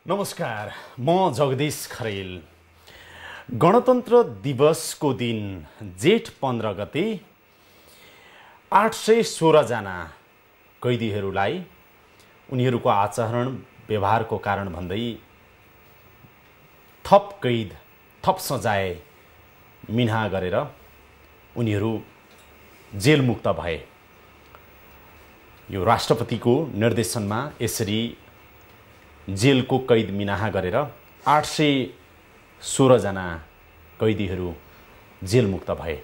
नमस्कार, म जगदीश खरेल। गणतन्त्र दिवसको दिन जेठ 15 गते 816 जना कैदीहरूलाई उनीहरूको आचरण व्यवहारको कारण भन्दै थप कैद, थप सजाय मिन्हा गरेर उनीहरू जेलमुक्त भए। यो राष्ट्रपतिको निर्देशनमा यसरी जेलको कैद मिनाहा गरेर 816 जना कैदीहरू जेलमुक्त भए।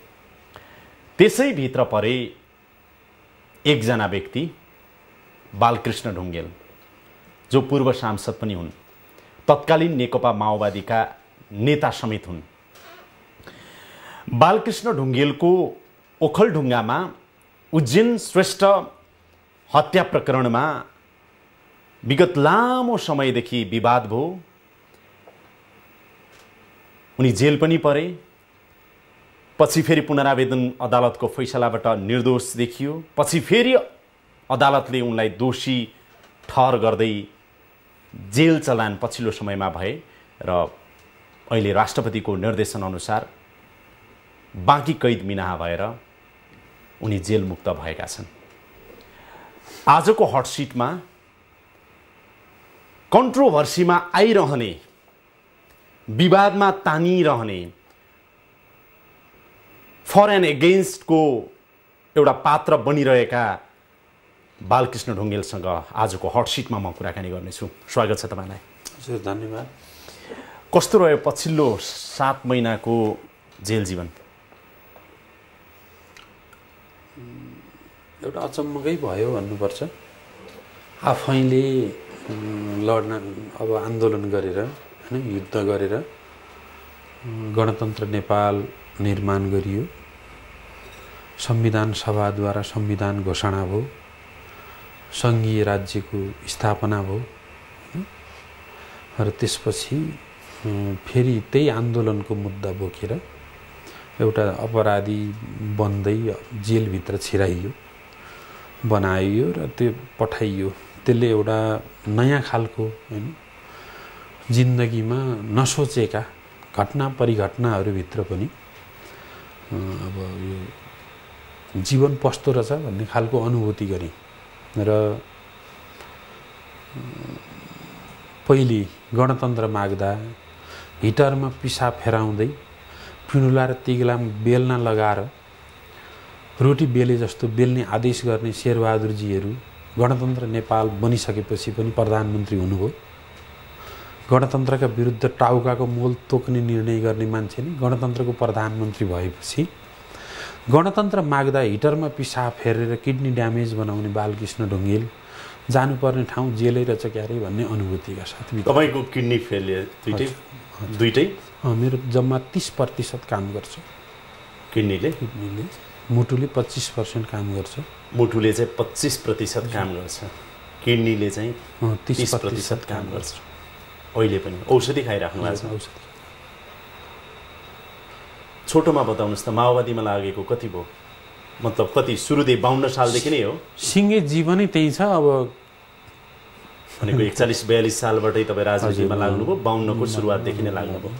त्यसैभित्र परे एकजना व्यक्ति बालकृष्ण ढुङ्गेल, जो पूर्व सांसद पनि हुन्, तत्कालीन नेकपा माओवादीका नेता समेत हुन्। बालकृष्ण ढुङ्गेलको ओखलढुङ्गामा उज्जैन श्रेष्ठ हत्या प्रकरणमा विगत लामो समयदेखि विवाद भयो। उनी जेल पनि परे, पछि फेरि पुनरावेदन अदालतको फैसलाबाट निर्दोष देखियो, पछि फेरि अदालतले उनलाई दोषी ठहर गर्दै जेल चलान पछिल्लो समयमा भए र अहिले राष्ट्रपतिको निर्देशन अनुसार बाँकी कैद मिनाहा भएर उनी जेलमुक्त भएका छन्। आजको हटसिटमा कन्ट्रोभर्सीमा आइरहने, विवादमा तानिरहने, फर एन्ड एगेन्स्टको एउटा पात्र बनिरहेका बालकृष्ण ढुङ्गेलसँग आजको हटसिटमा म कुराकानी गर्नेछु। स्वागत छ तपाईँलाई। हजुर, धन्यवाद। कस्तो रह्यो पछिल्लो 7 महिनाको जेल जीवन? एउटा अचम्मकै भयो भन्नुपर्छ। आफैले लड्न, अब आन्दोलन गरेर, हैन, युद्ध गरेर गणतन्त्र नेपाल निर्माण गरियो। संविधान सभाद्वारा संविधान घोषणा भयो, सङ्घीय राज्यको स्थापना भयो र त्यसपछि फेरि त्यही आन्दोलनको मुद्दा बोकेर एउटा अपराधी बन्दै जेलभित्र छिराइयो, बनाइयो र त्यो पठाइयो। त्यसले एउटा नयाँ खालको, हैन, जिन्दगीमा नसोचेका घटना परिघटनाहरूभित्र पनि अब यो जीवन पस्तो रहेछ भन्ने खालको अनुभूति गरेँ। र पहिले गणतन्त्र माग्दा हिटरमा पिसाब फेराउँदै पिँडुला र तिग्लाम बेल्न लगाएर रोटी बेले जस्तो बेल्ने आदेश गर्ने शेरबहादुरजीहरू गणतन्त्र नेपाल बनिसकेपछि पनि प्रधानमन्त्री हुनुभयो। गणतन्त्रका विरुद्ध टाउकाको मोल तोक्ने निर्णय गर्ने मान्छे नै गणतन्त्रको प्रधानमन्त्री भएपछि गणतन्त्र माग्दा हिटरमा पिसाब फेरेर किडनी ड्यामेज बनाउने बालकृष्ण ढुङ्गेल जानुपर्ने ठाउँ जेलै रहेछ क्यारे भन्ने अनुभूतिका साथ। तपाईँको किडनी फेलियर दुईटै? मेरो जम्मा 30% काम गर्छ किडनीले। मुटुले 25% काम गर्छ। मुटुले चाहिँ 25% काम गर्छ, किडनीले चाहिँ 30% काम गर्छ। अहिले पनि औषधि खाइराख्नु भएको छ? औषधि। छोटोमा बताउनुहोस् त, माओवादीमा लागेको कति भयो? मतलब कति? सुरुदेखि 52 सालदेखि नै हो? सिङ्गे जीवनै त्यही छ। अब भनेको 41-42 सालबाटै तपाईँ राजनीतिमा लाग्नुभयो, 52 को सुरुवातदेखि नै लाग्नुभयो।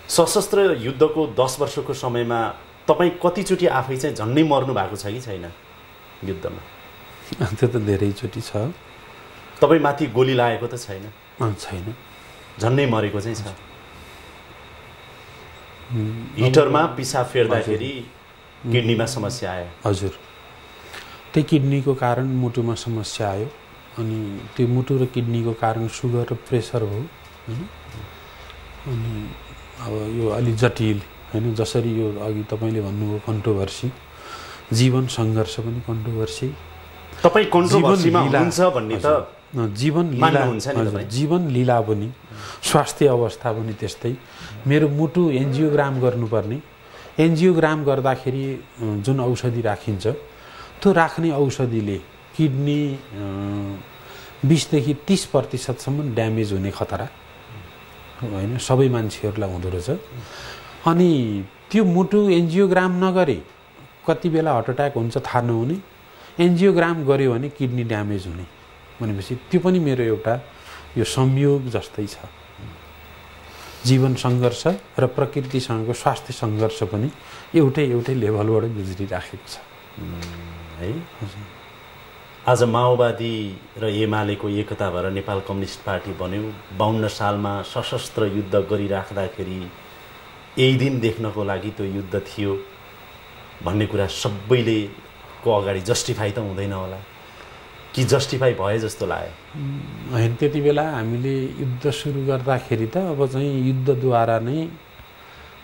सशस्त्र युद्धको 10 वर्षको समयमा तपाईँ कतिचोटि आफै चाहिँ झन्डै मर्नु भएको छ कि छैन युद्धमा? त्यो त धेरैचोटि छ। तपाईँ माथि गोली लागेको त छैन? छैन। झन्डै मरेको चाहिँ छ। हिटरमा पिसाब फेर्दाखेरि किडनीमा समस्या आयो? हजुर। त्यही किडनीको कारण मुटुमा समस्या आयो, अनि त्यो मुटु र किडनीको कारण सुगर र प्रेसर हो, हैन। अनि अब यो अलि जटिल, हैन। जसरी यो अघि तपाईँले भन्नुभयो कन्ट्रोभर्सी, जीवन सङ्घर्ष पनि कन्ट्रोभर्सी। तपाईँ कन्ट्रोभर्सीमा हुनुहुन्छ भन्ने त जीवन लीला हुन्छ नि। जीवन लीला पनि, स्वास्थ्य अवस्था पनि त्यस्तै। मेरो मुटु एन्जियोग्राम गर्नुपर्ने, एन्जियोग्राम गर्दाखेरि जुन औषधि राखिन्छ त्यो राख्ने औषधिले किडनी 20 देखि 30% ड्यामेज हुने खतरा, हैन, सबै मान्छेहरूलाई हुँदो रहेछ। अनि त्यो मुटु एन्जियोग्राम नगरे कति बेला हार्ट अट्याक हुन्छ थाहा नहुने, एन्जियोग्राम गर्यो भने किडनी ड्यामेज हुने भनेपछि त्यो पनि मेरो एउटा यो संयोग जस्तै छ। जीवन सङ्घर्ष र प्रकृतिसँगको स्वास्थ्य सङ्घर्ष पनि एउटै लेभलबाट गुज्रिराखेको छ है। आज माओवादी र एमालेको एकता भएर नेपाल कम्युनिस्ट पार्टी बन्यो। 52 सालमा सशस्त्र युद्ध गरिराख्दाखेरि यही दिन देख्नको लागि त्यो युद्ध थियो भन्ने कुरा सबैले को अगाडि जस्टिफाई त हुँदैन होला कि जस्टिफाई भए जस्तो लाग्यो? होइन, त्यति बेला हामीले युद्ध सुरु गर्दाखेरि त अब चाहिँ युद्धद्वारा नै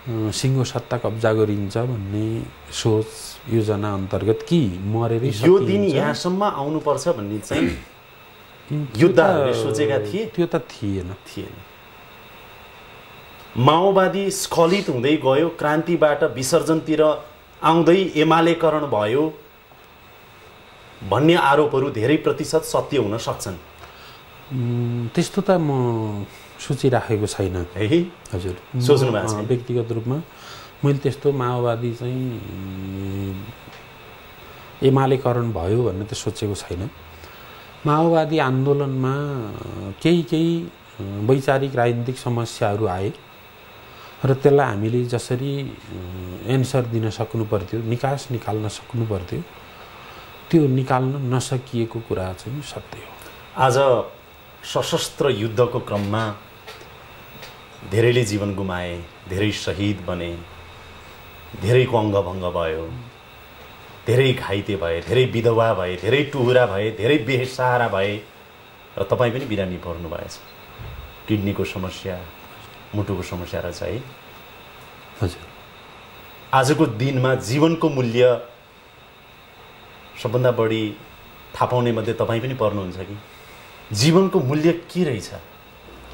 सिङ्गो सत्ता कब्जा गरिन्छ भन्ने सोच योजना अन्तर्गत कि मरेरै यो दिन यहाँसम्म आउनुपर्छ भन्ने चाहिँ योद्धाहरूले सोचेका थिए? त्यो त थिएन। माओवादी स्खलित हुँदै गयो, क्रान्तिबाट विसर्जनतिर आउँदै एमालेकरण भयो भन्ने आरोपहरू धेरै प्रतिशत सत्य हुन सक्छन्। त्यस्तो त म सोचिराखेको छैन है। हजुर, सोच्नु भएको छ? व्यक्तिगत रूपमा मैले त्यस्तो माओवादी चाहिँ एमालेकरण भयो भन्ने त सोचेको छैन। माओवादी आन्दोलनमा केही वैचारिक राजनीतिक समस्याहरू आए र त्यसलाई हामीले जसरी एन्सर दिन सक्नु पर्थ्यो, निकास निकाल्न सक्नु पर्थ्यो, त्यो निकाल्न नसकिएको कुरा चाहिँ सत्य हो। आज सशस्त्र युद्धको क्रममा धेरैले जीवन गुमाए, धेरै शहीद बने, धेरैको अङ्गभङ्ग भयो, धेरै घाइते भए, धेरै विधवा भए, धेरै टुहुरा भए, धेरै बेसहारा भए र तपाईँ पनि बिरामी पर्नु भएछ। किडनीको समस्या, मुटुको समस्या रहेछ है। हजुर, आजको दिनमा जीवनको मूल्य सबभन्दा बढी थाहा पाउने मध्ये तपाईँ पनि पर्नुहुन्छ कि? जीवनको मूल्य के रहेछ?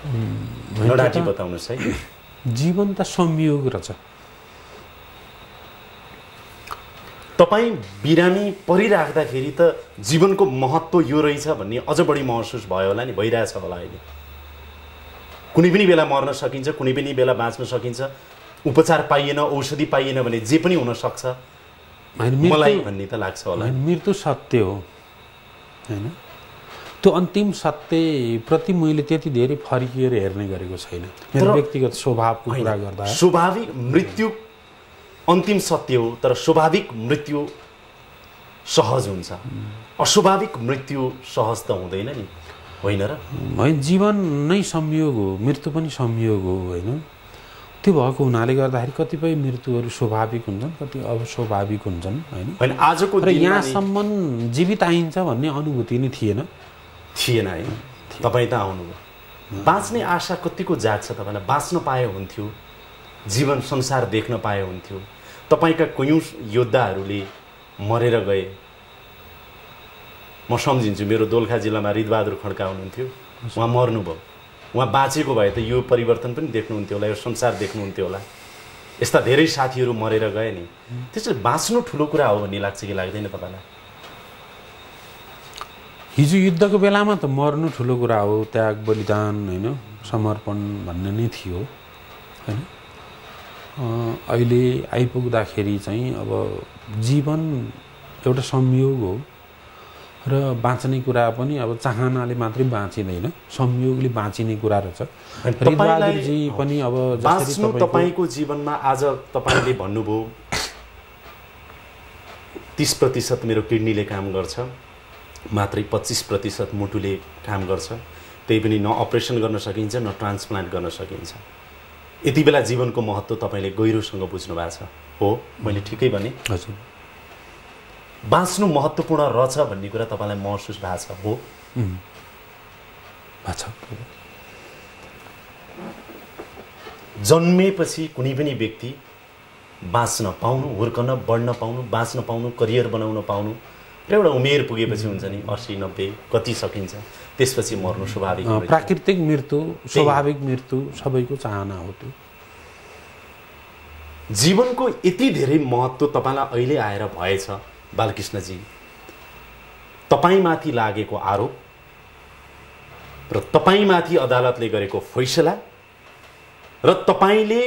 नडाटी बताउनुहोस् है। जीवन त संयोग रहेछ। तपाईँ बिरामी परिराख्दाखेरि त जीवनको महत्त्व यो रहेछ भन्ने अझ बढी महसुस भयो होला नि, भइरहेछ होला अहिले। कुनै पनि बेला मर्न सकिन्छ, कुनै पनि बेला बाँच्न सकिन्छ, उपचार पाइएन, औषधि पाइएन भने जे पनि हुनसक्छ मलाई भन्ने त लाग्छ होला। मृत्यु सत्य हो होइन, त्यो अन्तिम सत्यप्रति मैले त्यति धेरै फर्किएर हेर्ने गरेको छैन। मेरो व्यक्तिगत स्वभावको कुरा गर्दा स्वाभाविक मृत्यु अन्तिम सत्य हो, तर स्वाभाविक मृत्यु सहज हुन्छ, अस्वाभाविक मृत्यु सहज त हुँदैन नि, होइन र? होइन, जीवन नै संयोग हो, मृत्यु पनि संयोग हो होइन। त्यो भएको हुनाले गर्दाखेरि कतिपय मृत्युहरू स्वाभाविक हुन्छन्, कति अस्वाभाविक हुन्छन् होइन। आजको र यहाँसम्म जीवित आइन्छ भन्ने अनुभूति नै थिएन है। तपाईँ त आउनुभयो, बाँच्ने आशा कतिको जाग्छ तपाईँलाई? बाँच्न पाए हुन्थ्यो, जीवन संसार देख्न पाए हुन्थ्यो। तपाईँका कयौँ योद्धाहरूले मरेर गए। म सम्झिन्छु, मेरो दोलखा जिल्लामा हृदबहादुर खड्का हुनुहुन्थ्यो, उहाँ मर्नुभयो। उहाँ बाँचेको भए त यो परिवर्तन पनि देख्नुहुन्थ्यो होला, यो संसार देख्नुहुन्थ्यो होला। यस्ता धेरै साथीहरू मरेर गए नि। त्यसैले बाँच्नु ठुलो कुरा हो भन्ने लाग्छ कि लाग्दैन तपाईँलाई? हिजो युद्धको बेलामा त मर्नु ठुलो कुरा हो, त्याग बलिदान होइन, समर्पण भन्ने नै थियो होइन। अहिले आइपुग्दाखेरि चाहिँ अब जीवन एउटा संयोग हो र बाँच्ने कुरा पनि अब चाहनाले मात्रै बाँचिँदैन, संयोगले बाँचिने कुरा रहेछ। हृदबहादुरजी पनि अब बाँच्नु तपाईँको जीवनमा आज तपाईँले भन्नुभयो 30% मेरो किडनीले काम गर्छ, मात्रै 25% मुटुले काम गर्छ, त्यही पनि न अपरेसन गर्न सकिन्छ न ट्रान्सप्लान्ट गर्न सकिन्छ। यति बेला जीवनको महत्त्व तपाईँले गहिरोसँग बुझ्नु भएको छ हो? मैले ठिकै भने? हजुर, बाँच्नु महत्त्वपूर्ण रहेछ भन्ने कुरा तपाईँलाई महसुस भएको छ हो? जन्मेपछि कुनै पनि व्यक्ति बाँच्न पाउनु, हुर्कन, बढ्न पाउनु, बाँच्न पाउनु, करियर बनाउन पाउनु र एउटा उमेर पुगेपछि हुन्छ नि 80-90 कति सकिन्छ, त्यसपछि मर्नु स्वाभाविक। प्राकृतिक मृत्यु, स्वाभाविक मृत्यु सबैको चाहना हो। त्यो जीवनको यति धेरै महत्त्व तपाईँलाई अहिले आएर भएछ बालकृष्णजी, तपाईँमाथि लागेको आरोप र तपाईँमाथि अदालतले गरेको फैसला र तपाईँले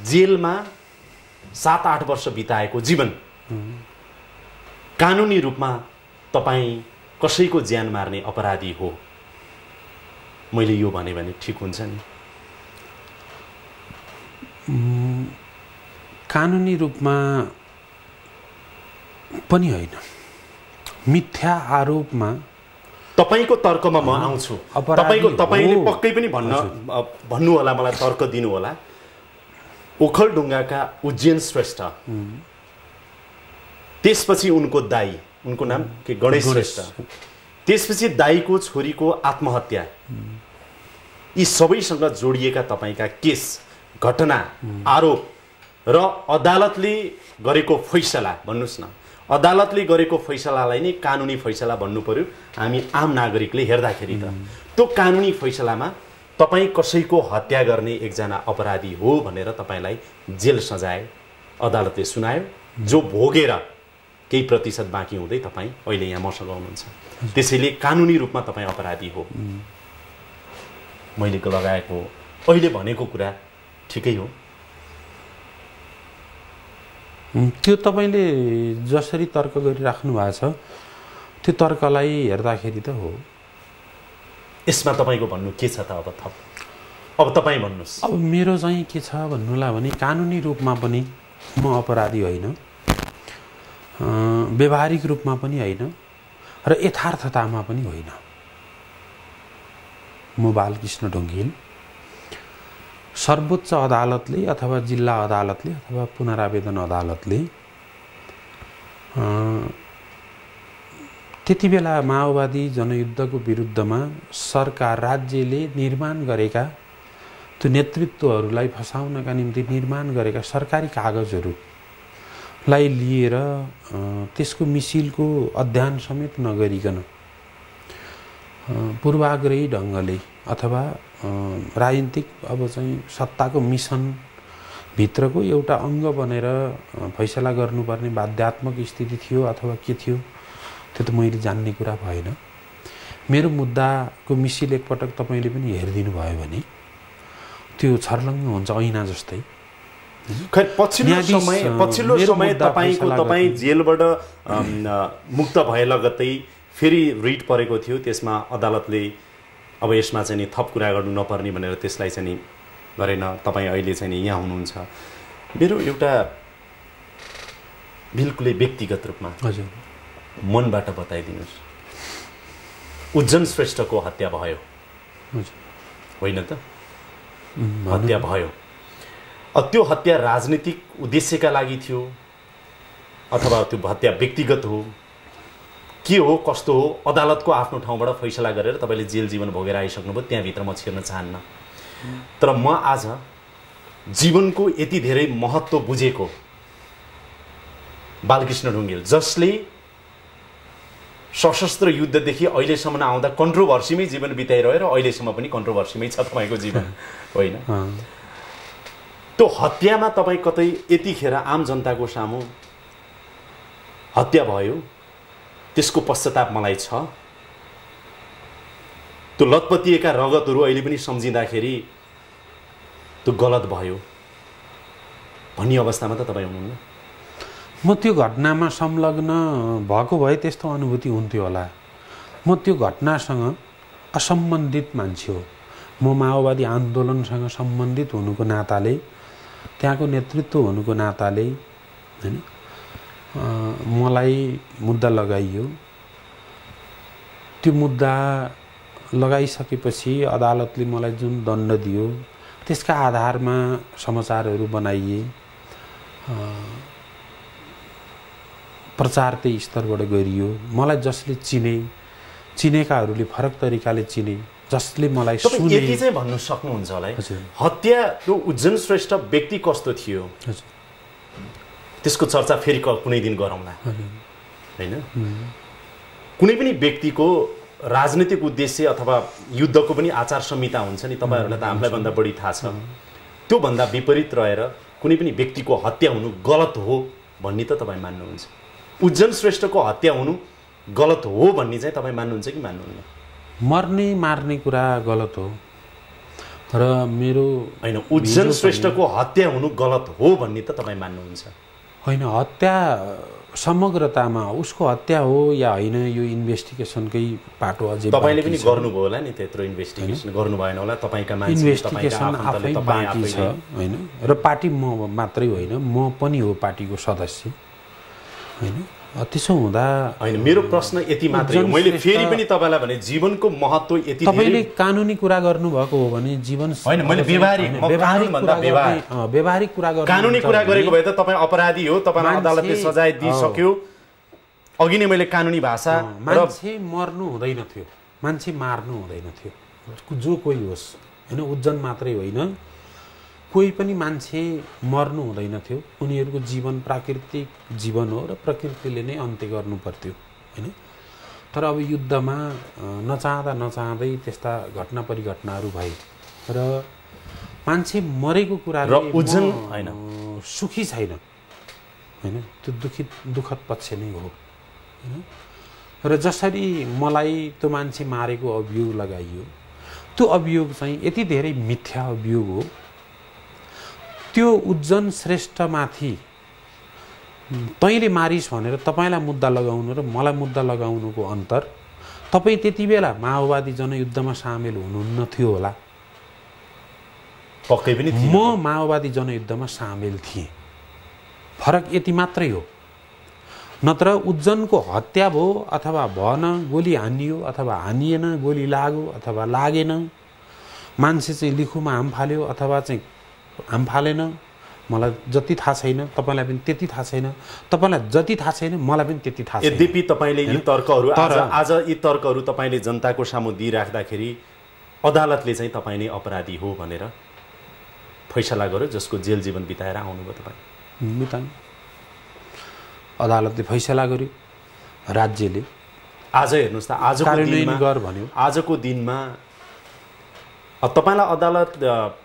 जेलमा 7-8 वर्ष बिताएको जीवन, कानुनी रूपमा तपाईँ कसैको ज्यान मार्ने अपराधी हो मैले यो भने ठिक हुन्छ नि? कानुनी रूपमा पनि होइन, मिथ्या आरोपमा तपाईको तर्कमा म आउँछु। तपाईले पक्कै पनि भन्नु होला, मलाई तर्क दिनु होला। ओखलढुङ्गाका उज्जैन श्रेष्ठ, त्यसपछि उनको दाई, उनको नाम के गणेश श्रेष्ठ, त्यसपछि दाईको छोरीको आत्महत्या, यी सबैसँग जोडिएका तपाईका केस, घटना, आरोप र अदालतले गरेको फैसला, भन्नुस् न, अदालतले गरेको फैसलालाई नै कानुनी फैसला भन्नु पर्यो हामी आम नागरिकले हेर्दाखेरि। त त्यो कानुनी फैसलामा तपाईँ कसैको हत्या गर्ने एकजना अपराधी हो भनेर तपाईँलाई जेल सजाय अदालतले सुनायो, जो भोगेर केही प्रतिशत बाँकी हुँदै तपाईँ अहिले यहाँ मसँग हुनुहुन्छ। त्यसैले कानुनी रूपमा तपाईँ अपराधी हो। मैले लगाएको अहिले भनेको कुरा ठिकै हो? त्यो तपाईँले जसरी तर्क गरिराख्नु भएको छ त्यो तर्कलाई हेर्दाखेरि त हो। यसमा तपाईँको भन्नु के छ त? अब तपाईँ भन्नुहोस्। अब मेरो चाहिँ के छ भन्नुलाई भने कानुनी रूपमा पनि म अपराधी होइन, व्यवहारिक रूपमा पनि होइन र यथार्थतामा पनि होइन। म बालकृष्ण ढुङ्गेल सर्वोच्च अदालतले अथवा जिल्ला अदालतले अथवा पुनरावेदन अदालतले त्यति बेला माओवादी जनयुद्धको विरुद्धमा सरकार, राज्यले निर्माण गरेका त्यो नेतृत्वहरूलाई फसाउनका निम्ति निर्माण गरेका सरकारी कागजहरूलाई लिएर त्यसको मिसिलको अध्ययन समेत नगरिकन पूर्वाग्रही ढङ्गले अथवा राजनीतिक अब चाहिँ सत्ताको मिसन भित्रको एउटा अङ्ग बनेर फैसला गर्नुपर्ने बाध्यात्मक स्थिति थियो अथवा के थियो त्यो त मैले जान्ने कुरा भएन। मेरो मुद्दाको मिसिल एकपटक तपाईँले पनि हेरिदिनु भयो भने त्यो छर्लङ्ग हुन्छ ऐना जस्तै। पछिल्लो समय तपाईँ जेलबाट मुक्त भए लगत्तै फेरि रिट परेको थियो, त्यसमा अदालतले अब यसमा चाहिँ नि थप कुरा गर्नु नपर्ने भनेर त्यसलाई चाहिँ नि गरेन। तपाईँ अहिले चाहिँ नि यहाँ हुनुहुन्छ। मेरो एउटा बिल्कुलै व्यक्तिगत रूपमा हजुर मनबाट बताइदिनुहोस्, उज्जैन श्रेष्ठको हत्या भयो होइन त? हत्या भयो। त्यो हत्या राजनीतिक उद्देश्यका लागि थियो अथवा त्यो हत्या व्यक्तिगत हो, के हो कस्तो हो? अदालतको आफ्नो ठाउँबाट फैसला गरेर तपाईँले जेल जीवन भोगेर आइसक्नुभयो, त्यहाँभित्र म छिर्न चाहन्न। तर म आज जीवनको यति धेरै महत्त्व बुझेको बालकृष्ण ढुङ्गेल, जसले सशस्त्र युद्धदेखि अहिलेसम्म आउँदा कन्ट्रोभर्सीमै जीवन बिताइरहेर अहिलेसम्म पनि कन्ट्रोभर्सीमै छ तपाईँको जीवन होइन? त्यो हत्यामा तपाईँ कतै यतिखेर आम जनताको सामु हत्या भयो, त्यसको पश्चाताप मलाई छ। त्यो लतपतिएका रगतहरू अहिले पनि सम्झिँदाखेरि त्यो गलत भयो भन्ने अवस्थामा त तपाईँ हुनुहुन्न। म त्यो घटनामा संलग्न भएको भए त्यस्तो अनुभूति हुन्थ्यो होला। म त्यो घटनासँग असम्बन्धित मान्छे हो। म माओवादी आन्दोलनसँग सम्बन्धित हुनुको नाताले, त्यहाँको नेतृत्व हुनुको नाताले हैन मलाई मुद्दा लगाइयो। त्यो मुद्दा लगाइसकेपछि अदालतले मलाई जुन दण्ड दियो त्यसका आधारमा समाचारहरू बनाइए, प्रचार त्यही स्तरबाट गरियो। मलाई जसले चिनेकाहरूले फरक तरिकाले चिने, जसले मलाई सुने। यति चाहिँ भन्नु सक्नुहुन्छ होला है, हत्या त्यो उज्जैन श्रेष्ठ व्यक्ति कस्तो थियो त्यसको चर्चा फेरि कुनै दिन गरौँला हैन? कुनै पनि व्यक्तिको राजनीतिक उद्देश्य अथवा युद्धको पनि आचार संहिता हुन्छ नि, तपाईहरुलाई त हामीलाई भन्दा बढी थाहा छ। त्यो भन्दा विपरीत रहेर कुनै पनि व्यक्तिको हत्या हुनु गलत हो भन्ने त तपाईँ मान्नुहुन्छ? उज्जैन श्रेष्ठको हत्या हुनु गलत हो भन्ने चाहिँ तपाईँ मान्नुहुन्छ कि मान्नुहुन्न? मर्ने मार्ने कुरा गलत हो र मेरो हैन, उज्जैन श्रेष्ठको हत्या हुनु गलत हो भन्ने त तपाईँ मान्नुहुन्छ? होइन हत्या समग्रतामा उसको हत्या हो या होइन यो इन्भेस्टिगेसनकै पाटो अझै तपाईले पनि गर्नुभयो होला नि त्यत्रो इन्भेस्टिगेसन गर्नु भएन होला तपाईका मान्छे इन्भेस्टिगेसन आफै बाँकी छ होइन र पार्टी म मात्रै होइन म पनि हो पार्टीको सदस्य होइन त्यसो हुँदा होइन मेरो प्रश्न यति मात्रै हो मैले फेरि पनि तपाईलाई भने जीवनको महत्त्व यति तपाईले कानुनी कुरा गर्नुभएको हो भने जीवन होइन मैले व्यवहारिक कुरा गर्नु कानुनी कुरा गरेको भए त तपाईँ अपराधी हो तपाईँलाई अदालतले सजाय दिइसक्यो अघि नै मैले कानुनी भाषा मान्छे मर्नु हुँदैन थियो मान्छे मार्नु हुँदैन थियो जो कोही होस् होइन उज्जन मात्रै होइन कोही पनि मान्छे मर्नु हुँदैन थियो उनीहरूको जीवन प्राकृतिक जीवन हो र प्रकृतिले नै अन्त्य गर्नु पर्थ्यो होइन तर अब युद्धमा नचाहँदै त्यस्ता घटना परिघटनाहरू भए र मान्छे मरेको कुरा र उज्जन होइन सुखी छैन होइन त्यो दुखद पक्ष नै हो होइन र जसरी मलाई त्यो मान्छे मारेको अभियोग लगाइयो त्यो अभियोग चाहिँ यति धेरै मिथ्या अभियोग हो त्यो उज्जन श्रेष्ठमाथि तैँले मारिस् भनेर तपाईँलाई मुद्दा लगाउनु र मलाई मुद्दा लगाउनुको अन्तर तपाईँ त्यति बेला माओवादी जनयुद्धमा सामेल हुनुहुन्न थियो होला पक्कै पनि म माओवादी जनयुद्धमा सामेल थिएँ फरक यति मात्रै हो नत्र उज्जनको हत्या भयो अथवा भएन गोली हानियो अथवा हानिएन गोली लाग्यो अथवा लागेन मान्छे चाहिँ लिखुमा हाम फाल्यो अथवा चाहिँ हाम फालेन मलाई जति थाहा छैन तपाईँलाई पनि त्यति थाहा छैन तपाईँलाई जति थाहा छैन मलाई पनि त्यति थाहा छैन यद्यपि तपाईँले यी तर्कहरू आज यी तर्कहरू तपाईँले जनताको सामु दिइराख्दाखेरि अदालतले चाहिँ तपाईँ नै अपराधी हो भनेर फैसला गर्यो जसको जेल जीवन बिताएर आउनुभयो तपाईँ बिताउनु अदालतले फैसला गर्यो राज्यले आज हेर्नुहोस् त आजको दिनमा तपाईँलाई अदालत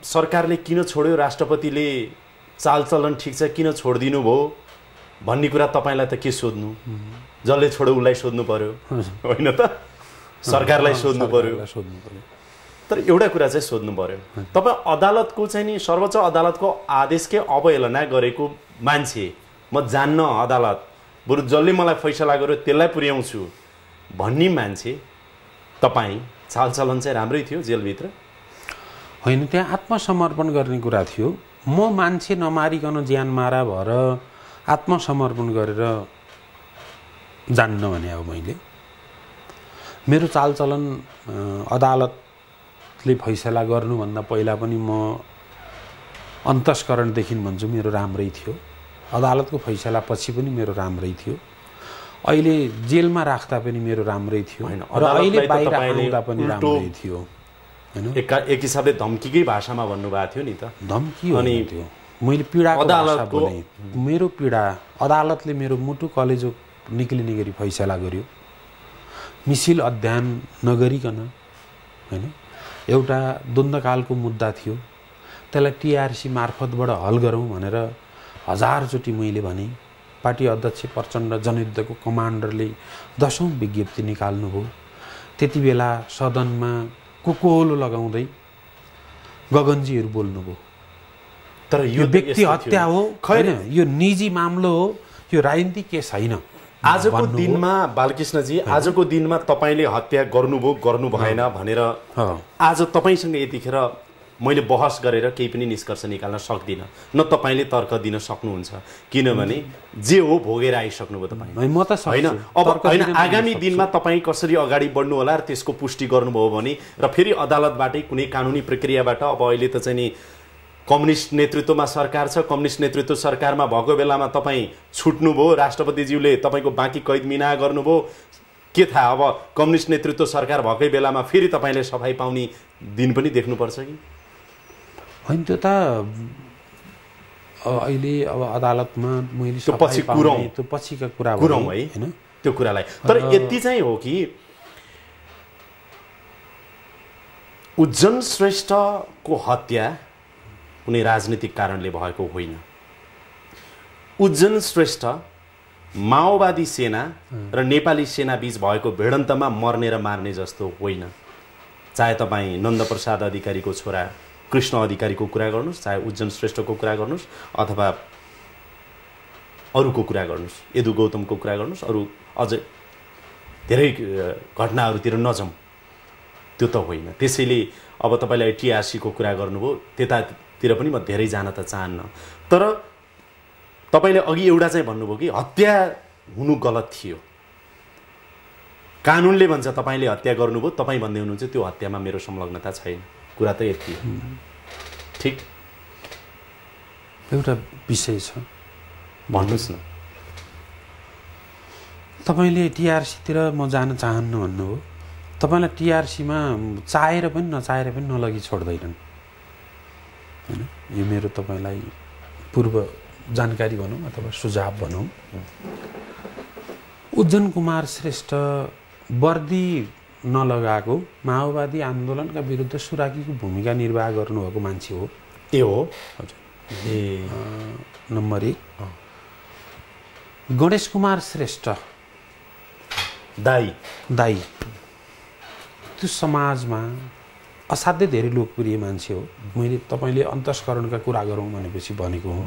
सरकारले किन छोड्यो राष्ट्रपतिले चालचलन ठिक छ किन छोडिदिनु भयो भन्ने कुरा तपाईँलाई त के सोध्नु जसले छोड्यो उसलाई सोध्नु पर्यो होइन त सरकारलाई सोध्नु पर्यो तर एउटा कुरा चाहिँ सोध्नु पर्यो तपाईँ अदालतको चाहिँ नि सर्वोच्च अदालतको आदेशकै अवहेलना गरेको मान्छे म जान्न अदालत बरु जसले मलाई फैसला गर्यो त्यसलाई पुर्याउँछु भन्ने मान्छे तपाईँ चालचलन चाहिँ राम्रै थियो जेलभित्र होइन त्यहाँ आत्मसमर्पण गर्ने कुरा थियो म मान्छे नमारिकन ज्यान मारा भएर आत्मसमर्पण गरेर जान्न भने अब मैले मेरो चालचलन अदालतले फैसला गर्नुभन्दा पहिला पनि म अन्तस्करणदेखि भन्छु मेरो राम्रै थियो अदालतको फैसला पछि पनि मेरो राम्रै थियो अहिले जेलमा राख्दा पनि मेरो राम्रै थियो र अहिले बाहिर आउँदा पनि राम्रै थियो एक हिसाबले धम्कीकै भाषामा भन्नुभएको थियो नि त धम्की अनि त्यो मैले पीडाको भाषा बोलेँ मेरो पीडा अदालतले मेरो मुटु कलेजो निक्लिने गरी फैसला गर्यो मिसिल अध्ययन नगरिकन होइन एउटा द्वन्द्वकालको मुद्दा थियो त्यसलाई टिआरसी मार्फतबाट हल गरौँ भनेर हजारचोटि मैले भने पार्टी अध्यक्ष प्रचण्ड जनयुद्धको कमान्डरले 10औं विज्ञप्ति निकाल्नुभयो त्यति बेला सदनमा कोकोलो लगाउँदै गगनजीहरू बोल्नुभयो तर यो व्यक्ति हत्या हो हैन यो निजी मामलो हो यो राजनीतिक केस होइन आजको दिनमा बालकृष्णजी आजको दिनमा तपाईले हत्या गर्नुभयो गर्नु भएन भनेर आज तपाईसँग यतिखेर मैले बहस गरेर केही पनि निष्कर्ष निकाल्न सक्दिनँ न तपाईले तर्क दिन सक्नुहुन्छ किनभने जे हो भोगेर आइसक्नुभयो तपाईँ म त हैन अब हैन आगामी दिनमा तपाईँ कसरी अगाडि बढ्नु होला र त्यसको पुष्टि गर्नुभयो भने र फेरि अदालतबाटै कुनै कानुनी प्रक्रियाबाट अब अहिले त चाहिँ नि कम्युनिस्ट नेतृत्वमा सरकार छ कम्युनिस्ट नेतृत्व सरकारमा भएको बेलामा तपाईँ छुट्नुभयो राष्ट्रपतिज्यूले तपाईको बाँकी कैद मिना गर्नुभयो के थाहा अब कम्युनिस्ट नेतृत्व सरकार भएकै बेलामा फेरि तपाईले सफाई पाउने दिन पनि देख्नुपर्छ कि होइन त्यो त अहिले अब अदालतमा मैले त्यो पछि कुरौँ त्यो पछिका कुरा कुरौँ है हैन त्यो कुरालाई तर यति चाहिँ हो कि उज्जन श्रेष्ठको हत्या कुनै राजनीतिक कारणले भएको होइन उज्जन श्रेष्ठ माओवादी सेना र नेपाली सेना बीच भएको भिडन्तमा मर्ने र मार्ने जस्तो होइन चाहे तपाईँ नन्दप्रसाद अधिकारीको छोरा कृष्ण अधिकारीको कुरा गर्नुहोस् चाहे उज्जन श्रेष्ठको कुरा गर्नुहोस् अथवा अरूको कुरा गर्नुहोस्, यदु गौतमको कुरा गर्नुहोस्, अरू अझ धेरै घटनाहरूतिर नजाउँ, त्यो त होइन। त्यसैले अब तपाईँले टिआरसीको कुरा गर्नुभयो, त्यतातिर पनि म धेरै जान त चाहन्न। तर तपाईँले अघि एउटा चाहिँ भन्नुभयो कि हत्या हुनु गलत थियो, कानुनले भन्छ तपाईँले हत्या गर्नुभयो, तपाईँ भन्दै हुनुहुन्छ त्यो हत्यामा मेरो संलग्नता छैन। कुरा त यति हो। ठिक, एउटा विषय छ, भन्नुहोस् न। तपाईँले टिआरसीतिर म जान चाहन्न भन्नुभयो। तपाईँलाई टिआरसीमा चाहेर पनि नचाहेर पनि नलगी छोड्दैनन् होइन। यो मेरो तपाईँलाई पूर्व जानकारी भनौँ अथवा सुझाव भनौँ। उज्जन कुमार श्रेष्ठ वर्दी नलगाएको माओवादी आन्दोलनका विरुद्ध सुराकीको भूमिका निर्वाह गर्नुभएको मान्छे हो। ए हो, हजुर। नम्बर 1 गणेश कुमार श्रेष्ठ दाई त्यो समाजमा असाध्यै धेरै लोकप्रिय मान्छे हो। मैले तपाईँले अन्तस्करणका कुरा गरौँ भनेपछि भनेको हो।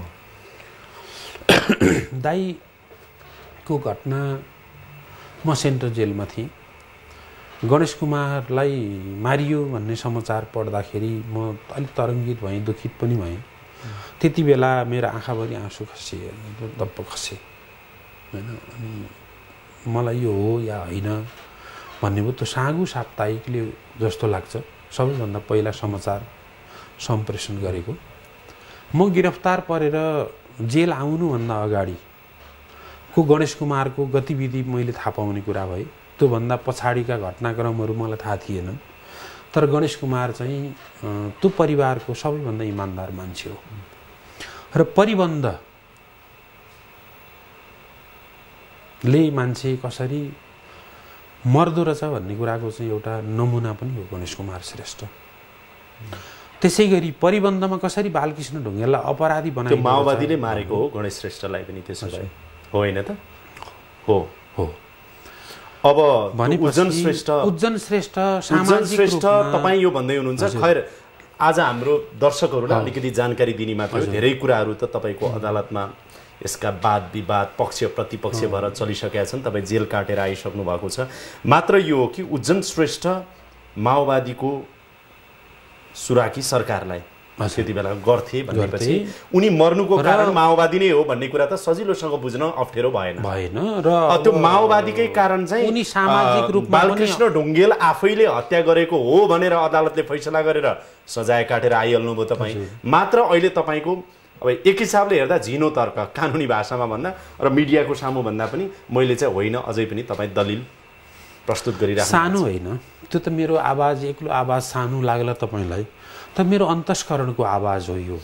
दाईको घटना, म सेन्ट्रल जेलमा थिएँ। गणेश कुमारलाई मारियो भन्ने समाचार पढ्दाखेरि म अलिक तरङ्गित भएँ, दुखित पनि भएँ। त्यति बेला मेरो आँखाभरि आँसु खसे, दप्प खसे होइन। अनि मलाई यो हो या होइन भन्ने भयो। त्यो साँगु साप्ताहिकले जस्तो लाग्छ सबैभन्दा पहिला समाचार सम्प्रेषण गरेको। म गिरफ्तार परेर जेल आउनुभन्दा अगाडिको गणेश कुमारको गतिविधि मैले थाहा पाउने कुरा भए। त्योभन्दा पछाडिका घटनाक्रमहरू मलाई थाहा थिएनन्। तर गणेश कुमार चाहिँ त्यो परिवारको सबैभन्दा इमान्दार मान्छे हो। र परिबन्धले मान्छे कसरी मर्दो रहेछ भन्ने कुराको चाहिँ एउटा नमुना पनि हो गणेश कुमार श्रेष्ठ। त्यसै गरी परिबन्धमा कसरी बालकृष्ण ढुङ्गेललाई अपराधी बनायो, माओवादीले मारेको हो गणेश श्रेष्ठलाई पनि, त्यसो भए हो होइन त? हो। अब उज्जन श्रेष्ठ तपाईँ यो भन्दै हुनुहुन्छ। खैर, आज हाम्रो दर्शकहरूलाई अलिकति जानकारी दिने मात्र हो। धेरै कुराहरू त तपाईँको अदालतमा यसका वाद विवाद पक्ष प्रतिपक्ष भएर चलिसकेका छन्। तपाईँ जेल काटेर आइसक्नु भएको छ। मात्र यो हो कि उज्जन श्रेष्ठ माओवादीको सुराकी सरकारलाई त्यति बेला गर्थे भनेपछि उनी मर्नुको कारण माओवादी नै हो भन्ने कुरा त सजिलोसँग बुझ्न अप्ठ्यारो भएन र त्यो माओवादीकै कारण चाहिँ उनी सामाजिक रूपमा बालकृष्ण ढुङ्गेल आफैले हत्या गरेको हो भनेर अदालतले फैसला गरेर सजाय काटेर आइहाल्नुभयो तपाईँ। मात्र अहिले तपाईँको अब एक हिसाबले हेर्दा झिनो तर्क कानुनी भाषामा भन्दा र मिडियाको सामु भन्दा पनि मैले चाहिँ होइन अझै पनि तपाईँ दलिल प्रस्तुत गरिराख्नु सानो होइन। त्यो त मेरो आवाज एक्लो आवाज सानो लाग्ला तपाईँलाई, त मेरो अन्तस्करणको आवाज हो यो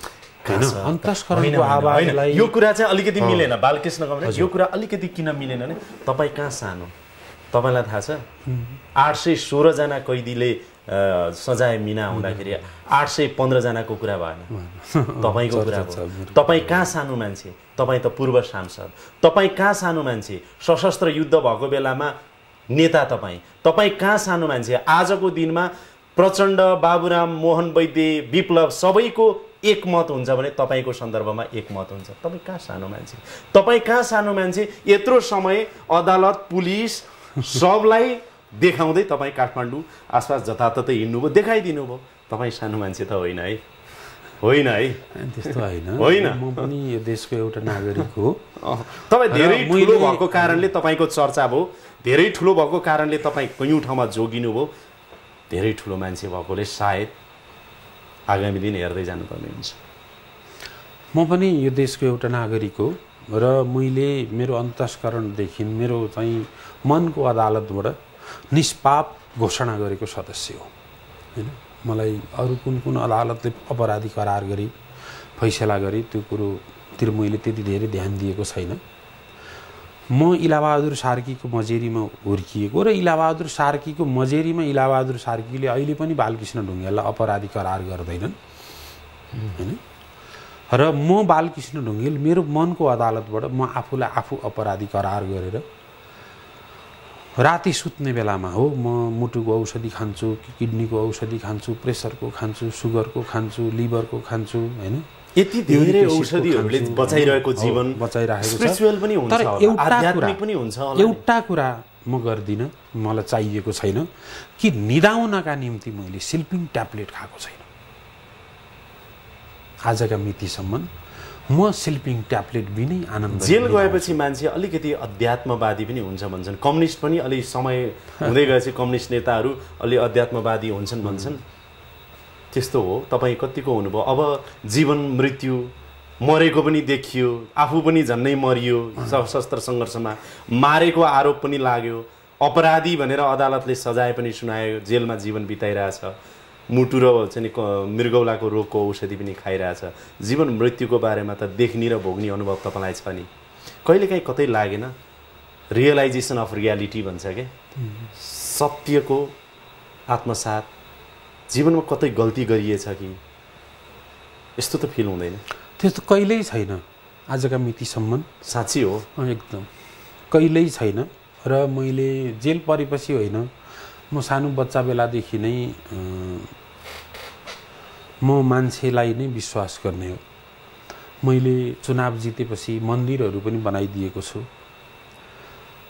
हैन। अन्तस्करणको आवाजलाई यो कुरा चाहिँ अलिकति मिलेन बालकृष्ण गमले। यो कुरा अलिकति किन मिलेन भने तपाईँ कहाँ सानो, तपाईँलाई थाहा छ 816 जना कैदीले सजाय मिना हुँदाखेरि 815 जनाको कुरा भएन, तपाईँको कुरा हो। तपाईँ कहाँ सानो मान्छे, तपाईँ त पूर्व सांसद। तपाईँ कहाँ सानो मान्छे, सशस्त्र युद्ध भएको बेलामा नेता। तपाईँ कहाँ सानो मान्छे, आजको दिनमा प्रचण्ड, बाबुराम, मोहन वैद्य, विप्लव सबैको एक मत हुन्छ भने तपाईँको सन्दर्भमा एक मत हुन्छ। तपाईँ कहाँ सानो मान्छे, तपाईँ कहाँ सानो मान्छे। यत्रो समय अदालत पुलिस सबलाई देखाउँदै तपाईँ काठमाडौँ आसपास जताततै हिँड्नुभयो, देखाइदिनु भयो। तपाईँ सानो मान्छे त होइन है, होइन है, त्यस्तो होइन। होइन, म पनि यो देशको एउटा नागरिक हो। तपाईँ धेरै ठुलो भएको कारणले तपाईँको चर्चा भयो, धेरै ठुलो भएको कारणले तपाईँ कयौँ ठाउँमा जोगिनु भयो। धेरै ठुलो मान्छे भएकोले सायद आगामी दिन हेर्दै जानुपर्ने हुन्छ। म पनि यो देशको एउटा नागरिक हो र मैले मेरो अन्तस्करणदेखि मेरो चाहिँ मनको अदालतबाट निष्पाप घोषणा गरेको सदस्य हो हैन। मलाई अरू कुन कुन अदालतले अपराधी करार गरी फैसला गरी त्यो कुरोतिर मैले त्यति धेरै ध्यान दिएको छैन। म इलाबहादुर सार्कीको मजेरीमा हुर्किएको र इलाबहादुर सार्कीको मजेरीमा इलाबहादुर सार्कीले अहिले पनि बालकृष्ण ढुङ्गेललाई अपराधी करार गर्दैनन् हैन। र म बालकृष्ण ढुङ्गेल मेरो मनको अदालतबाट म आफूलाई आफू अपराधी करार गरेर राति सुत्ने बेलामा हो म मुटुको औषधि खान्छु, किडनीको औषधि खान्छु, प्रेसरको खान्छु, सुगरको खान्छु, लिभरको खान्छु हैन, यति धेरै औषधिहरूले बचाइरहेको जीवन बचाइरहेको छ। स्पिरिचुअल पनि हुन्छ तर होला, आध्यात्मिक पनि हुन्छ होला। एउटा कुरा म गर्दिनँ, मलाई चाहिएको छैन कि निदाउनका निम्ति मैले स्लिपिङ ट्याब्लेट खाएको छैन। आजका मितिसम्म म स्लिपिङ ट्याब्लेट बिनै आनन्द। जेल गएपछि मान्छे अलिकति अध्यात्मवादी पनि हुन्छ भन्छन्, कम्युनिस्ट पनि अलि समय हुँदै गएपछि कम्युनिस्ट नेताहरू अलि अध्यात्मवादी हुन्छन् भन्छन्। त्यस्तो हो? तपाईँ कतिको हुनुभयो? अब जीवन मृत्यु मरेको पनि देखियो, आफू पनि झन्नै मरियो सशस्त्र सङ्घर्षमा, मारेको आरोप पनि लाग्यो, अपराधी भनेर अदालतले सजाय पनि सुनायो, जेलमा जीवन बिताइरहेछ, मुटु र चाहिँ मृगौलाको रोगको औषधि पनि खाइरहेछ। जीवन मृत्युको बारेमा त देख्ने र भोग्ने अनुभव तपाईँलाई छ नि, कहिलेकाहीँ कतै लागेन? रियलाइजेसन अफ रियालिटी भन्छ क्या, सत्यको आत्मसात, जीवनमा कतै गल्ती गरिएछ कि यस्तो त फिल हुँदैन? त्यस्तो कहिल्यै छैन आजका मितिसम्म। साँच्ची हो? एकदम कहिल्यै छैन। र मैले जेल परेपछि होइन, म सानो बच्चा बेलादेखि नै म मान्छेलाई नै विश्वास गर्ने हो। मैले चुनाव जितेपछि मन्दिरहरू पनि बनाइदिएको छु,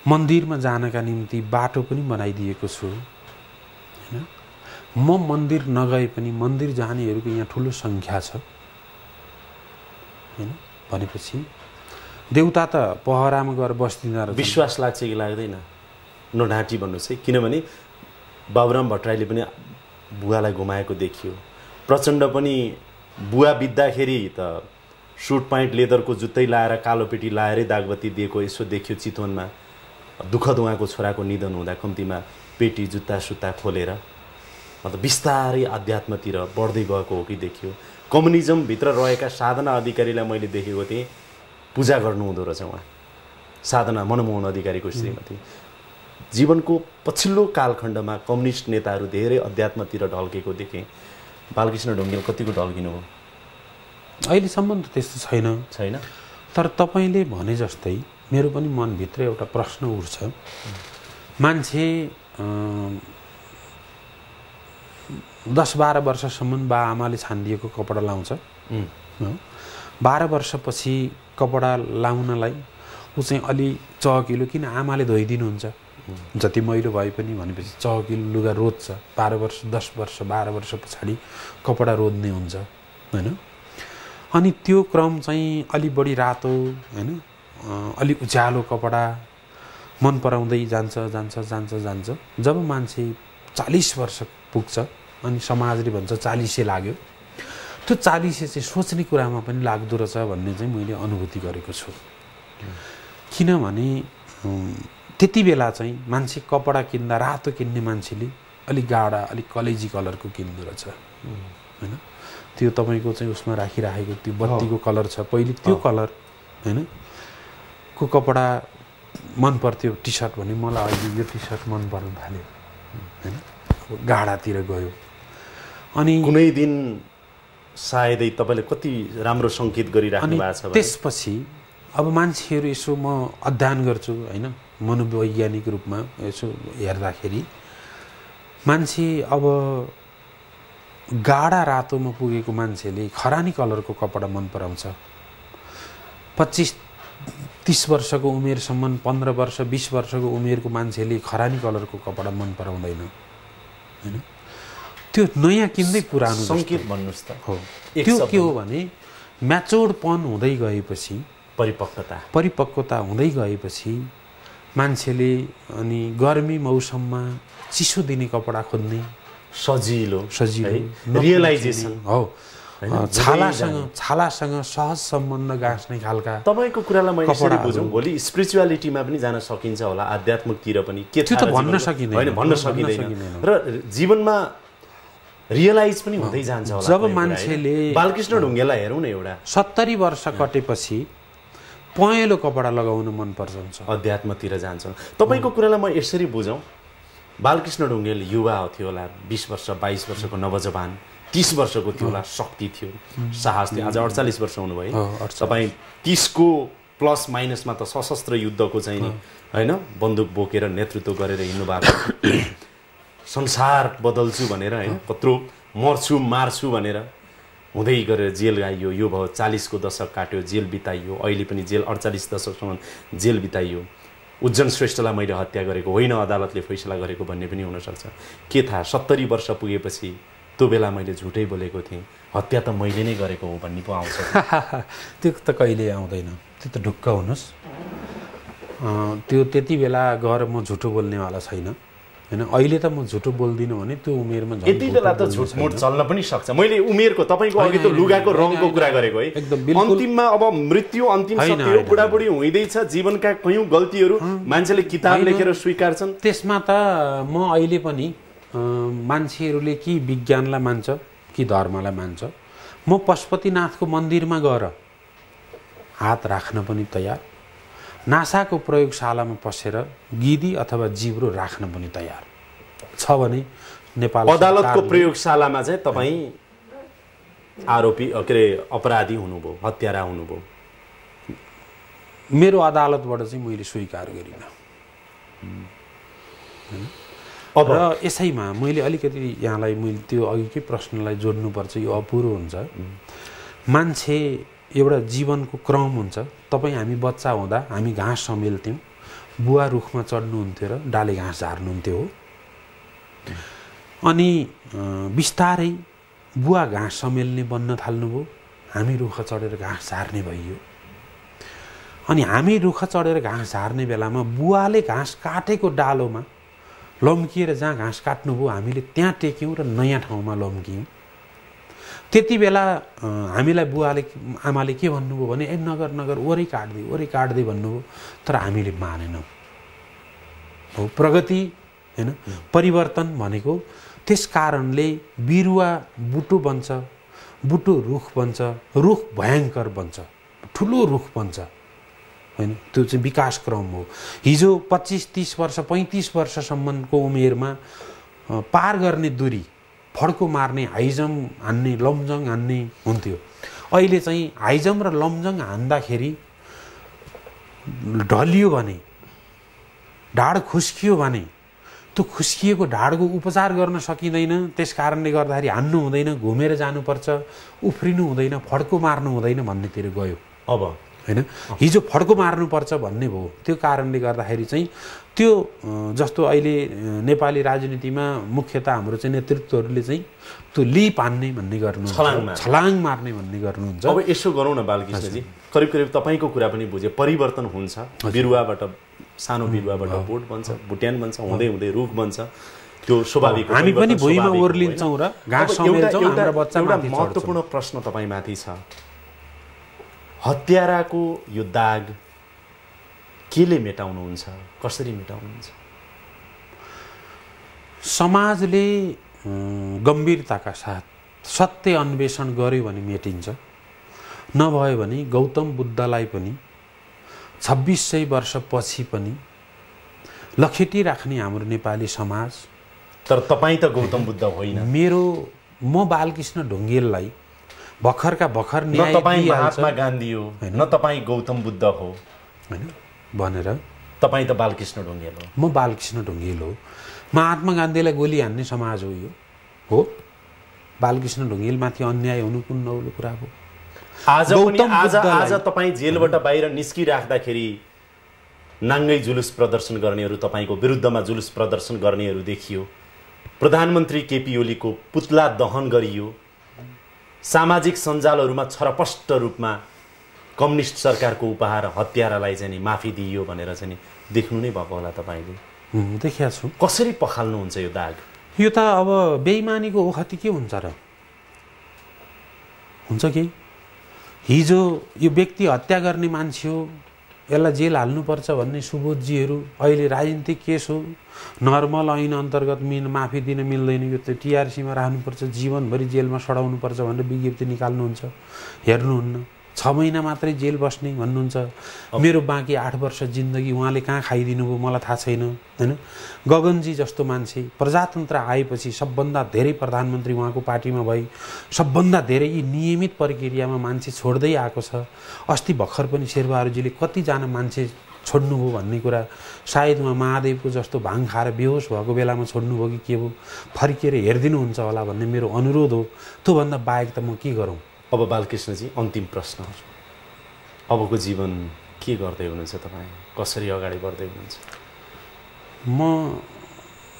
मन्दिरमा जानका निम्ति बाटो पनि बनाइदिएको छु हैन। म मन्दिर नगए पनि मन्दिर जानेहरूको यहाँ ठुलो सङ्ख्या छ हैन। भनेपछि देउता त पहरामा गएर बस्दिँदा रहेछ। विश्वास लाग्छ कि लाग्दैन? नढाँटी भन्नुहोस् है, किनभने बाबुराम भट्टराईले पनि बुवालाई घुमाएको देखियो, प्रचण्ड पनि बुवा बित्दाखेरि त सुट प्यान्ट लेदरको जुत्तै लाएर कालो पेटी लाएरै दागबत्ती दिएको यसो देखियो चितवनमा। दुःखद उहाँको छोराको निधन हुँदा कम्तीमा पेटी जुत्ता सुत्ता खोलेर मतलब बिस्तारै अध्यात्मतिर बढ्दै गएको हो कि देखियो। कम्युनिजमभित्र रहेका साधना अधिकारीलाई मैले देखेको थिएँ, पूजा गर्नु हुँदो रहेछ उहाँ, साधना मनमोहन अधिकारीको श्रीमती। जीवनको पछिल्लो कालखण्डमा कम्युनिस्ट नेताहरू धेरै अध्यात्मतिर ढल्केको देखेँ। बालकृष्ण ढुङ्गेल कतिको ढल्किनु हो? अहिलेसम्म त त्यस्तो छैन। तर तपाईँले भने जस्तै मेरो पनि मनभित्र एउटा प्रश्न उठ्छ। मान्छे 10-12 वर्षसम्म बा आमाले छानिदिएको कपडा लाउँछ, 12 वर्षपछि कपडा लाउनलाई ऊ चाहिँ अलि चहकिलो, किन आमाले धोइदिनुहुन्छ, जति मैलो भए पनि भनेपछि चहकिलो लुगा रोज्छ। 12 वर्ष 10 वर्ष 12 वर्ष पछाडि कपडा रोज्ने हुन्छ हैन। अनि त्यो क्रम चाहिँ अलि बढी रातो हैन, अलि उज्यालो कपडा मन पराउँदै जान्छ। जब मान्छे 40 वर्ष पुग्छ अनि समाजले भन्छ 40 लाग्यो, त्यो 40 चाहिँ सोच्ने कुरामा पनि लाग्दो रहेछ भन्ने चाहिँ मैले अनुभूति गरेको छु। किनभने त्यति बेला चाहिँ मान्छे कपडा किन्दा रातो किन्ने मान्छेले अलिक गाढा अलिक कलेजी कलरको किन्दो रहेछ हैन। त्यो तपाईँको चाहिँ उसमा राखिराखेको त्यो बत्तीको कलर छ, पहिले त्यो कलर हैन को कपडा मन पर्थ्यो। टी सर्ट भने मलाई अहिले यो टी सर्ट मन पर्न थाल्यो हैन, गाढातिर गयो। अनि कुनै दिन सायदै तपाईँले कति राम्रो सङ्केत गरिराख्नु भएको छ। त्यसपछि अब मान्छेहरू यसो म अध्ययन गर्छु हैन, मनोवैज्ञानिक रूपमा यसो हेर्दाखेरि मान्छे अब गाढा रातोमा पुगेको मान्छेले खरानी कलरको कपडा मन पराउँछ। 25-30 वर्षको उमेरसम्म, 15 वर्ष 20 वर्षको उमेरको मान्छेले खरानी कलरको कपडा मन पराउँदैन हैन। त्यो नयाँ किन्दै पुरानो सङ्केत भन्नुहोस् त। हो, त्यो के हो भने म्याचोर्डपन हुँदै गएपछि, परिपक्वता हुँदै गएपछि मान्छेले अनि गर्मी मौसममा चिसो दिने कपडा खोज्ने, सजिलो रियलाइजेसन हो, छालासँग सहज सम्बन्ध गाँच्ने खालका। तपाईँको कुरालाई मैले यसरी बुझौँ, भोलि स्पिरिचुअलिटीमा पनि जान सकिन्छ होला, आध्यात्मिकतिर पनि के त्यो त भन्न सकिँदैन, होइन भन्न सकिँदैन। र जीवनमा रियलाइज पनि हुँदै जान्छ होला। जब मान्छेले बालकृष्ण ढुङ्गेललाई हेरौँ न, एउटा 70 वर्ष कटेपछि पहेँलो कपडा लगाउन मन पर्छ, अध्यात्मतिर जान्छ। तपाईँको कुरालाई म यसरी बुझौँ, बालकृष्ण ढुङ्गेल युवा थियो होला, 20 वर्ष 22 वर्षको नवजवान, 30 वर्षको थियो होला, शक्ति थियो, साहस थियो। आज 48 वर्ष हुनुभयो, तपाईँ 30 को प्लस माइनसमा त सशस्त्र युद्धको चाहिँ नि हैन बन्दुक बोकेर नेतृत्व गरेर हिँड्नु भएको, संसार बदल्छु भनेर हैन, कत्रो मर्छु मार्छु भनेर हुँदै गरेर जेल आइयो, यो भयो 40 को दशक काट्यो, जेल बिताइयो, अहिले पनि जेल 48 दशकसम्म जेल बिताइयो। उज्जन श्रेष्ठलाई मैले हत्या गरेको होइन, अदालतले फैसला गरेको भन्ने पनि हुनसक्छ। के थाहा 70 वर्ष पुगेपछि त्यो बेला मैले झुटै बोलेको थिएँ, हत्या त मैले नै गरेको हो भन्ने पो आउँछ। त्यो त कहिले आउँदैन, त्यो त ढुक्क हुनुहोस्। त्यो त्यति बेला गएर म झुटो बोल्नेवाला छैन होइन। अहिले त म झुटो बोल्दिनँ भने त्यो उमेरमा यति बेला त झुटमुट चल्न पनि सक्छ। मैले उमेरको तपाईँको अघि त लुगाको रङको कुरा गरेको है, अन्तिममा अब मृत्यु अन्तिम सत्य हो, बुढाबुढी हुँदैछ, जीवनका कयौं गल्तीहरू मान्छेले किताब लेखेर स्वीकार्छन्। त्यसमा त म अहिले पनि मान्छेहरूले कि विज्ञानलाई मान्छ कि धर्मलाई मान्छ, म पशुपतिनाथको मन्दिरमा गएर हात राख्न पनि तयार, नासाको प्रयोगशालामा पसेर गिदी अथवा जिब्रो राख्न पनि तयार छ भने नेपाल अदालतको प्रयोगशालामा चाहिँ तपाईँ आरोपी के अरे अपराधी हुनुभयो, हत्यारा हुनुभयो। मेरो अदालतबाट चाहिँ मैले स्वीकार गरिनँ। र यसैमा मैले अलिकति यहाँलाई मैले त्यो अघिकै प्रश्नलाई जोड्नुपर्छ, यो अपुरो हुन्छ। मान्छे एउटा जीवनको क्रम हुन्छ। तपाईँ हामी बच्चा हुँदा हामी घाँस समेल्थ्यौँ, बुवा रुखमा चढ्नुहुन्थ्यो र डाले घाँस झार्नुहुन्थ्यो हो। अनि बिस्तारै बुवा घाँस समेल्ने बन्न थाल्नुभयो, हामी रुख चढेर घाँस झार्ने भइयो। अनि हामी रुख चढेर घाँस झार्ने बेलामा बुवाले घाँस काटेको डालोमा लम्किएर जहाँ घाँस काट्नुभयो हामीले त्यहाँ टेक्यौँ र नयाँ ठाउँमा लम्कियौँ। त्यति बेला हामीलाई बुवाले आमाले के भन्नुभयो भने ए नगर नगर वरै काट्दै भन्नुभयो, तर हामीले मानेनौँ। हो प्रगति होइन, परिवर्तन भनेको त्यस कारणले बिरुवा बुटो बन्छ, बुटो रुख बन्छ, रुख भयङ्कर बन्छ, ठुलो रुख बन्छ होइन। त्यो चाहिँ विकास क्रम हो। हिजो 25-30 वर्ष 35 वर्षसम्मको उमेरमा पार गर्ने दूरी फड्को मार्ने, हाइजम हान्ने, लमजङ हान्ने हुन्थ्यो। अहिले चाहिँ हाइजम र लमजङ हान्दाखेरि ढलियो भने, ढाड खुस्कियो भने त्यो खुस्किएको ढाडको उपचार गर्न सकिँदैन। त्यस कारणले गर्दाखेरि हान्नु हुँदैन, घुमेर जानुपर्छ, उफ्रिनु हुँदैन, फड्को मार्नु हुँदैन भन्नेतिर गयो अब होइन। हिजो फड्को मार्नुपर्छ भन्ने भयो। त्यो कारणले गर्दाखेरि चाहिँ त्यो जस्तो अहिले नेपाली राजनीतिमा मुख्यतः हाम्रो चाहिँ नेतृत्वहरूले चाहिँ त्यो लिप हान्ने भन्ने गर्नुहुन्छ, छलाङ मार्ने भन्ने गर्नुहुन्छ। अब यसो गरौँ न बालकृष्णजी, करिब करिब तपाईँको कुरा पनि बुझे, परिवर्तन हुन्छ, बिरुवाबाट सानो बिरुवाबाट बोट बन्छ, बुट्यान बन्छ, हुँदै हुँदै रुख बन्छ, त्यो स्वाभाविक। हामी पनि भुइँमा ओर्लिन्छौँ र घाँस समेल्छौँ, हाम्रो बच्चा माथि चढ्छ। महत्त्वपूर्ण प्रश्न तपाईँमाथि छ, हत्याराको यो दाग केले मेटाउनुहुन्छ, कसरी मेटाउनुहुन्छ? समाजले गम्भीरताका साथ सत्य अन्वेषण गर्यो भने मेटिन्छ, नभयो भने गौतम बुद्धलाई पनि 2600 वर्षपछि पनि लखेटी राख्ने हाम्रो नेपाली समाज। तर तपाईँ त गौतम बुद्ध होइन। म बालकृष्ण ढुङ्गेललाई भर्खरका भर्खर न्याय तपाईँ महात्मा गान्धी हो, न तपाईँ गौतम बुद्ध हो होइन भनेर। तपाईँ त बालकृष्ण ढुङ्गेल हो। म बालकृष्ण ढुङ्गेल हो। महात्मा गान्धीलाई गोली हान्ने समाज हो यो हो। बालकृष्ण ढुङ्गेलमाथि अन्याय हुनु कुन नौलो कुरा हो। आज तपाईँ जेलबाट बाहिर निस्किराख्दाखेरि नाङ्गै जुलुस प्रदर्शन गर्नेहरू, तपाईँको विरुद्धमा जुलुस प्रदर्शन गर्नेहरू देखियो। प्रधानमन्त्री केपी ओलीको पुतला दहन गरियो। सामाजिक सञ्जालहरूमा छरपष्ट रूपमा कम्युनिस्ट सरकारको उपहार हत्यारालाई चाहिँ माफी दिइयो भनेर चाहिँ देख्नु नै भएको होला तपाईँले। देखिया छु। कसरी पखाल्नुहुन्छ यो दाग? यो त अब बेइमानीको ओखती के हुन्छ र? हुन्छ कि हिजो यो व्यक्ति हत्या गर्ने मान्छे हो, यसलाई जेल हाल्नुपर्छ भन्ने सुबोधजीहरू अहिले राजनीतिक केस हो, नर्मल ऐन अन्तर्गत माफी दिन मिल्दैन, यो त टिआरसीमा राख्नुपर्छ, जीवनभरि जेलमा सडाउनुपर्छ भनेर विज्ञप्ति निकाल्नुहुन्छ, हेर्नुहुन्न। 6 महिना मात्रै जेल बस्ने भन्नुहुन्छ। मेरो बाँकी 8 वर्ष जिन्दगी उहाँले कहाँ खाइदिनु भयो मलाई थाहा छैन होइन। गगनजी जस्तो मान्छे प्रजातन्त्र आएपछि सबभन्दा धेरै प्रधानमन्त्री उहाँको पार्टीमा भई, सबभन्दा धेरै यी नियमित प्रक्रियामा मान्छे छोड्दै आएको छ। अस्ति भर्खर पनि शेरबहादुरजीले कतिजना मान्छे छोड्नुभयो भन्ने कुरा सायद उहाँ महादेवको जस्तो भाङ खाएर बेहोस भएको बेलामा छोड्नुभयो कि के भयो, फर्किएर हेरिदिनुहुन्छ होला भन्ने मेरो अनुरोध हो। त्योभन्दा बाहेक त म के गरौँ। अब बालकृष्णजी अन्तिम प्रश्न, अबको जीवन के गर्दै हुनुहुन्छ तपाईँ, कसरी अगाडि बढ्दै हुनुहुन्छ? म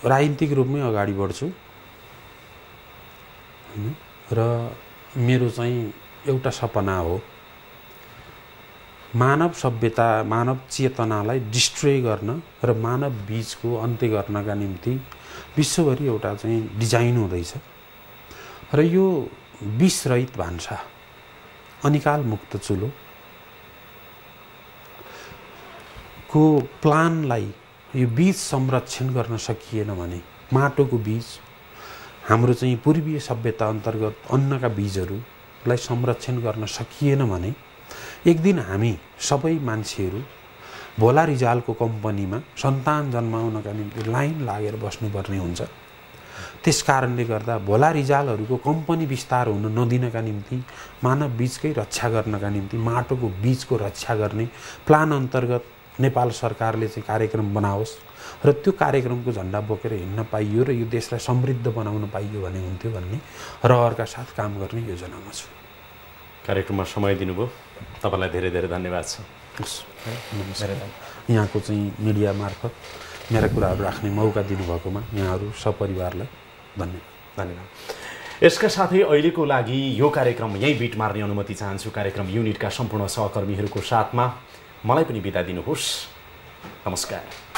राजनीतिक रूपमै अगाडि बढ्छु हैन, र मेरो चाहिँ एउटा सपना हो मानव सभ्यता, मानव चेतनालाई डिस्ट्रोय गर्न र मानव बीचको अन्त्य गर्नका निम्ति विश्वभरि एउटा चाहिँ डिजाइन हुँदैछ र यो विषरहित भान्सा, अनिकाल मुक्त चुलो को प्लानलाई यो बीज संरक्षण गर्न सकिएन भने, माटोको बीज, हाम्रो चाहिँ पूर्वीय सभ्यता अन्तर्गत अन्नका बीजहरूलाई संरक्षण गर्न सकिएन भने एक दिन हामी सबै मान्छेहरू भोला रिजालको कम्पनीमा सन्तान जन्माउनका निम्ति लाइन लागेर बस्नुपर्ने हुन्छ। त्यस कारणले गर्दा भोला रिजालहरूको कम्पनी विस्तार हुन नदिनका निम्ति, मानव बीजकै रक्षा गर्नका निम्ति, माटोको बीजको रक्षा गर्ने प्लान अन्तर्गत नेपाल सरकारले चाहिँ कार्यक्रम बनाओस् र त्यो कार्यक्रमको झन्डा बोकेर हिँड्न पाइयो र यो देशलाई समृद्ध बनाउन पाइयो भने हुन्थ्यो भन्ने रहरका साथ काम गर्ने योजनामा छु। कार्यक्रममा समय दिनुभयो, तपाईँलाई धेरै धेरै धन्यवाद छ। यहाँको चाहिँ मिडिया मार्फत मेरा कुराहरू राख्ने मौका दिनुभएकोमा यहाँहरू सपरिवारलाई धन्यवाद। यसका साथै अहिलेको लागि यो कार्यक्रम यहीँ बिट मार्ने अनुमति चाहन्छु। कार्यक्रम युनिटका सम्पूर्ण सहकर्मीहरूको साथमा मलाई पनि बिदा दिनुहोस्। नमस्कार।